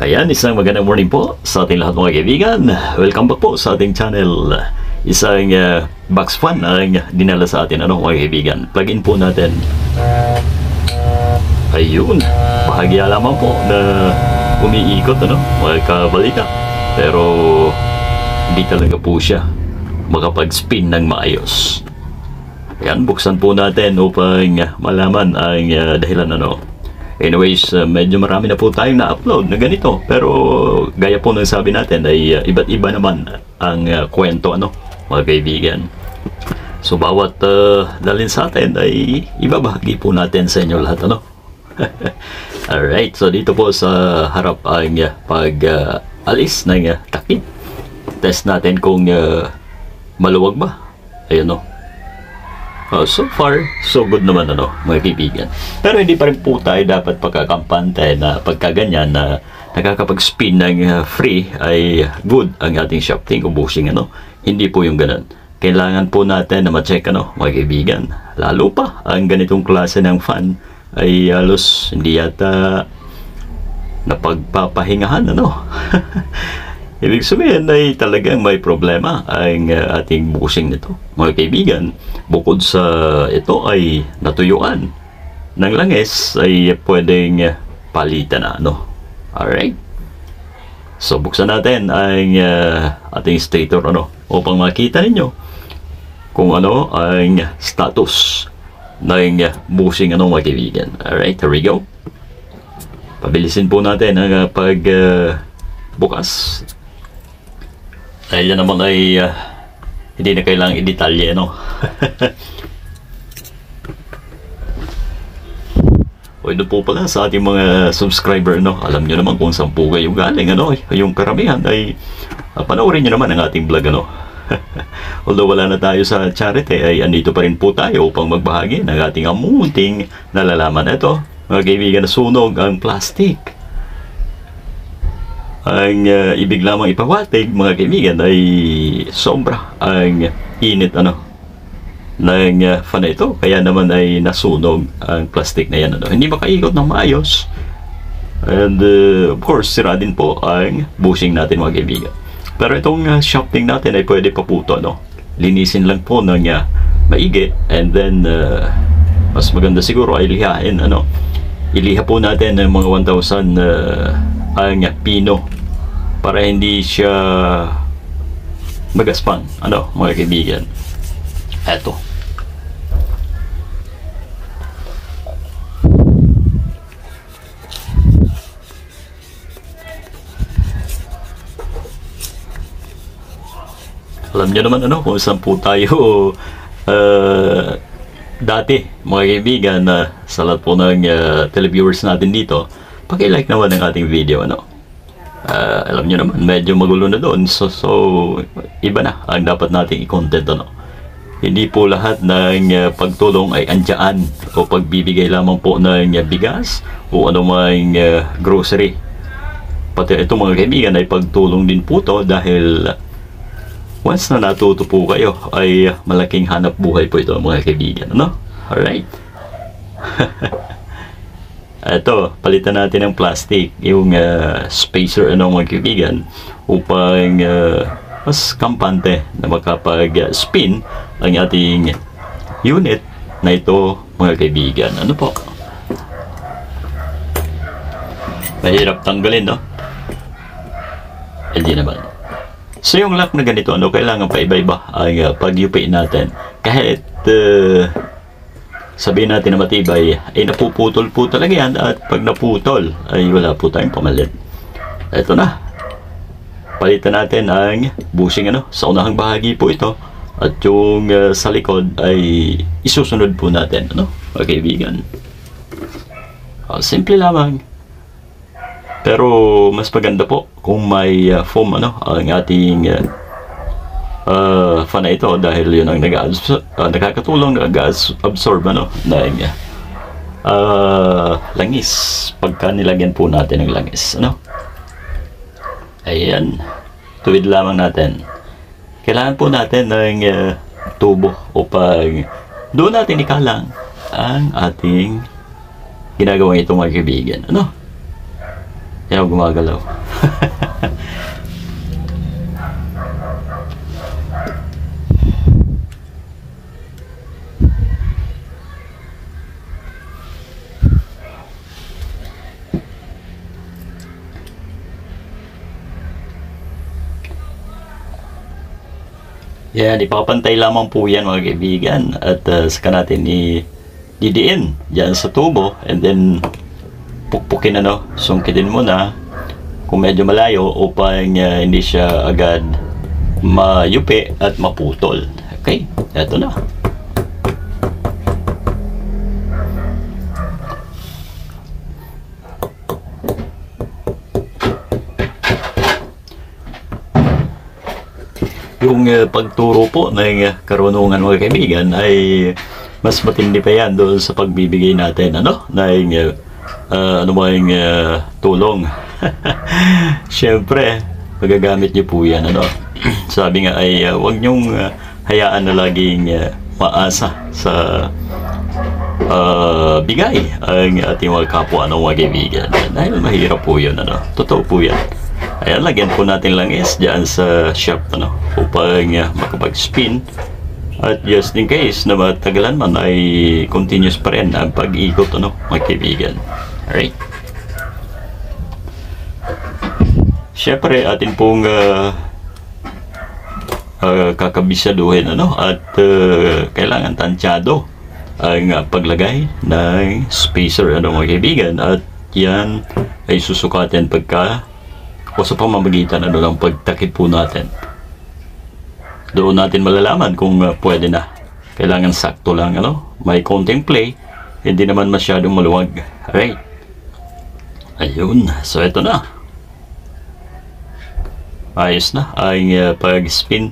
Ayan, isang magandang morning po sa ating lahat mga kaibigan. Welcome back po sa ating channel. Isang box fan ang dinala sa atin mga kaibigan. Plug in po natin. Ayun, bahagya lamang po na umiikot mga kabalita. Pero hindi talaga po siya makapag-spin ng maayos. Ayan, buksan po natin upang malaman ang dahilan Anyways, medyo marami na po tayong na-upload na ganito. Pero gaya po ng sabi natin ay iba't iba naman ang kwento mga kaibigan. So bawat dalhin sa atin ay ibabahagi po natin sa inyo lahat Alright, so dito po sa harap ang pag-alis ng takip. Test natin kung maluwag ba. Ayun so far, so good naman mga kaibigan. Pero hindi pa rin po tayo dapat pagkakampante na pagkaganyan na nakakapag-spin ng free ay good ang ating shafting o bushing Hindi po yung ganun. Kailangan po natin na ma-check mga kaibigan. Lalo pa ang ganitong klase ng fan ay halos hindi yata napagpapahingahan Ibig sabihin ay talagang may problema ang ating bushing nito mga kaibigan. Bukod sa ito ay natuyuan ng langis ay pwedeng palitan Alright, so buksan natin ang ating stator upang makita ninyo kung ang status ng bushing mga kaibigan. Alright, here we go. Pabilisin po natin ang bukas. Dahil yan naman ay hindi na kailangang i-detalye O ito po pala sa ating mga subscriber alam nyo naman kung saan po kayo galing yung karamihan ay panoorin nyo naman ang ating vlog Although wala na tayo sa charity ay andito pa rin po tayo upang magbahagi ng ating amunting nalalaman. Ito mga kaibigan, nasunog ang plastic. Ang ibig lamang ipawatig mga kaibigan ay sobra ang init ng fan na ito, kaya naman ay nasunog ang plastic na yan hindi makaikot ng maayos, and of course sira din po ang bushing natin mga kaibigan. Pero itong shafting natin ay pwede pa po ito linisin lang po ng maigi, and then mas maganda siguro ay lihain iliha po natin ng mga 1,000 ang pino para hindi siya magaspang mga kaibigan. Eto, alam nyo naman kung saan po tayo dati mga kaibigan. Sa lahat po ng televiewers natin dito, paki-like naman ang ating video alam nyo naman medyo magulo na doon, so iba na ang dapat nating i-content Hindi po lahat ng pagtulong ay andyan o pagbibigay lamang po ng bigas o anumang grocery. Pati ito mga kaibigan ay pagtulong din po to, dahil once na natuto po kayo ay malaking hanap buhay po ito mga kaibigan Alright. Ito, palitan natin ng plastic, yung spacer mga kaibigan, upang mas kampante na makapag-spin ang ating unit na ito mga kaibigan. Po? Mahirap tanggalin Hindi naman. So yung lock na ganito kailangan pa iba-iba ang pag-yupi natin. Kahit sabihin natin na matibay ay napuputol po talaga yan, at pag naputol ay wala po tayong pamalit. Ito na, palitan natin ang bushing sa unahang bahagi po ito, at yung sa likod ay isusunod po natin mga kaibigan. Simple lamang, pero mas maganda po kung may foam ang ating fan na ito, dahil yun ang nakakatulong nag-absorb ng langis pagka nilagyan po natin ng langis Ayan, tuwid lamang natin. Kailangan po natin ng tubo upang doon natin ikalang ang ating ginagawa ito mga kaibigan Kaya gumagalaw. Yan, ipapantay lamang po yan mga kaibigan. At saka natin didiin dyan sa tubo. And then, pukpukin sungkitin mo na kung medyo malayo upang hindi siya agad mayupi at maputol. Okay, eto na. Yung pagturo po ng karunungan mga kaibigan ay mas matindi pa yan doon sa pagbibigay natin ng tulong. Siyempre, magagamit niyo po yan. Sabi nga ay huwag niyong hayaan na laging maasa sa bigay ang ating mga kapwa mga kaibigan. Dahil mahirap po yun. Totoo po yan. Ayan, lagyan po natin langis dyan sa shaft upang makapag-spin. At just in case na matagalan man ay continuous pa rin ang pag-ikot mga kaibigan. Alright. Siyempre, atin pong kakabisaduhin at kailangan tansyado ang paglagay ng spacer mga kaibigan. At yan ay susukatin pagka o sa pamamagitan ng pagtakip po natin. Doon natin malalaman kung pwede na. Kailangan sakto lang may konting play, hindi naman masyadong maluwag. Alright. Ayun, so ito na. Ayos na ang pag-spin.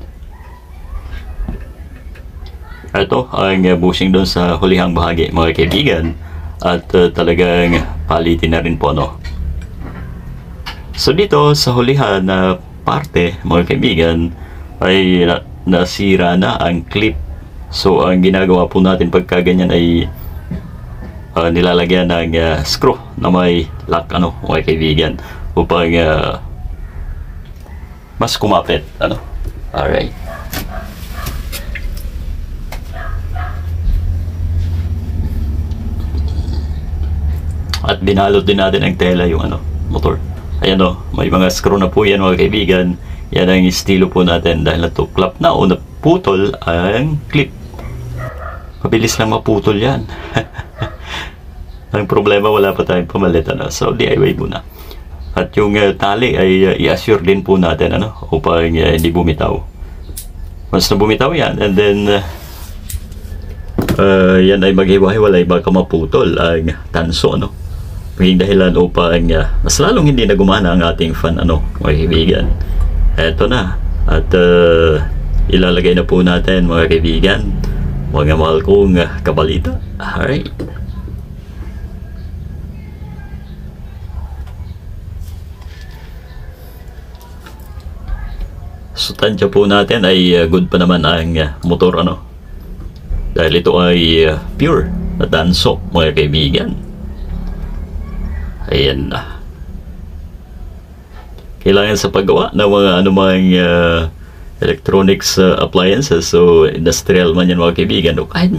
Ito ang bushing doon sa hulihang bahagi mga kaibigan. At talagang palitin na rin po So dito sa hulihan na parte mga kaibigan ay nasira na ang clip. So ang ginagawa po natin pagka ganyan ay nilalagyan ng screw na may lock mga kaibigan upang mas kumapit Alright. At binalot din natin ang tela yung motor. Ayan may mga screw na po yan mga kaibigan. Yan ang estilo po natin dahil natuklap na o naputol ang clip. Mabilis lang maputol yan. Ang problema, wala pa tayong pamalit so DIY muna. At yung tali ay i-assure din po natin upang hindi bumitaw. Once na bumitaw yan, and then yan ay maghiwa-hiwalay baka maputol ang tanso maging dahilan upang mas lalong hindi na gumana ang ating fan mga kaibigan. Eto na. At ilalagay na po natin mga kaibigan, mga mahal kong kabalita. Alright. So tansya po natin ay good pa naman ang motor dahil ito ay pure na tanso mga kaibigan. Ayan na. Kailangan sa paggawa ng mga anumang electronics appliances, so industrial man yan mga kaibigan, o kahit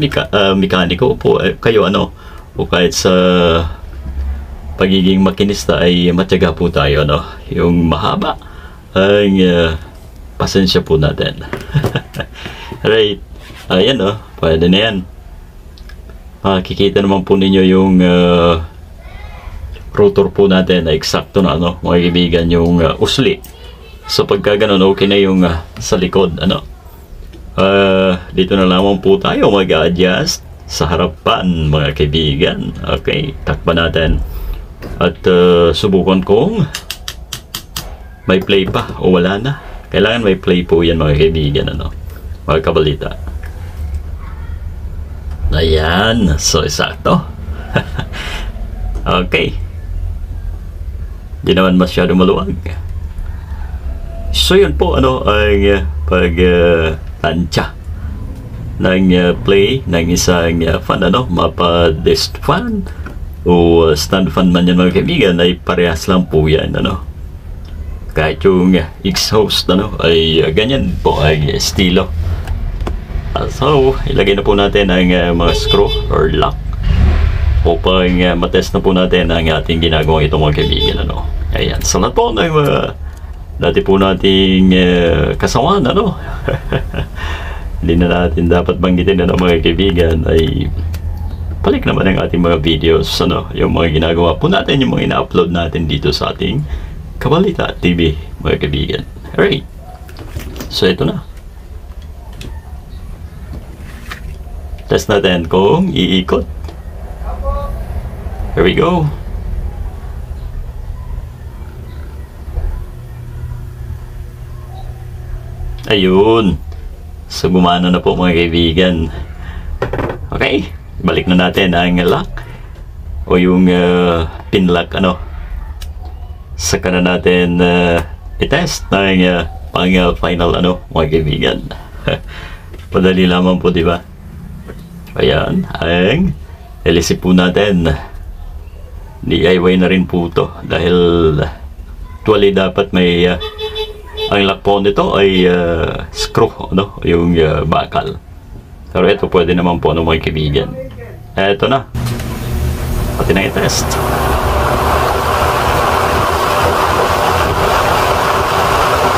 mekaniko po kayo o kahit sa pagiging makinista ay matyaga po tayo yung mahaba ang pasensya po natin. Right. Ayan pwede na yan. Makikita naman po ninyo yung rotor po natin na eksakto na mga kaibigan yung usli. So pagka ganun, okay na yung sa likod dito na lamang po tayo mag-adjust sa harapan mga kaibigan. Okay, takpan natin at subukan kong may play pa o wala na. Kailangan may play po yan mga kaibigan mga kabalita. Ayan, so eksakto. Okay, di naman masyado maluwag. So yun po ang pag tansya ng play ng isang fan mapa-disc fan o stand fan man yan mga kaibigan, ay parehas lang po yan, ano. Kahit yung exhaust, ano, ay ganyan po, ay estilo. So, ilagay na po natin ang mga screw or lock upang matest na po natin ang ating ginagawang ito mga kaibigan, ano. Ayan, sa lahat po ng dati po nating kasamaan, ano. Hindi na natin dapat banggitin na mga kaibigan, ay balik naman ang ating mga videos, ano, yung mga ginagawa po natin, yung mga ina-upload natin dito sa ating Kabalita TV mga kaibigan. Alright, so ito na, test natin kung iikot. Here we go. Ayun, so gumana na po mga kaibigan. Okay, balik na natin ang lock o yung pin lock, ano. Saka na natin i-test ng pang final, ano mga kaibigan. Padali lamang po, di ba? Ayan, ang LC po natin. DIY na rin po to dahil actually dapat may ang lock po nito ay screw, ano, yung bakal. Pero ito pwede naman po, ano mga kaibigan. Eto na, pati na i-test.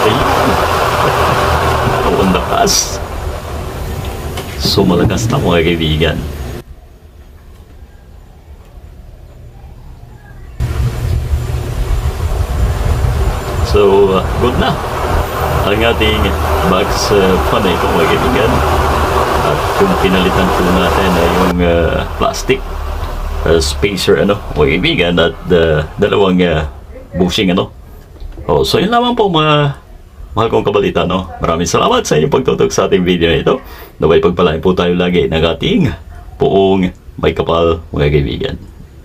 Ayun, ang lakas. So malakas na mga kaibigan. So good na ang ating box fan ito mga kaibigan. At yung pinalitan po natin ay yung plastic spacer, ano mga kaibigan, at dalawang bushing, ano. Oh, so yun lamang po mga mahal kong kabalita, no. Maraming salamat sa inyong pagtutok sa ating video na ito. Naway pagpalain po tayo lagi ng ating puong may kapal mga kaibigan.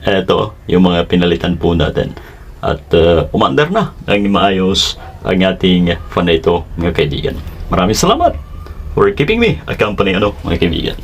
Eto yung mga pinalitan po natin. At umandar na ang maayos ang ating fan na ito mga kaibigan. Maraming salamat for keeping me a company, ano mga kaibigan.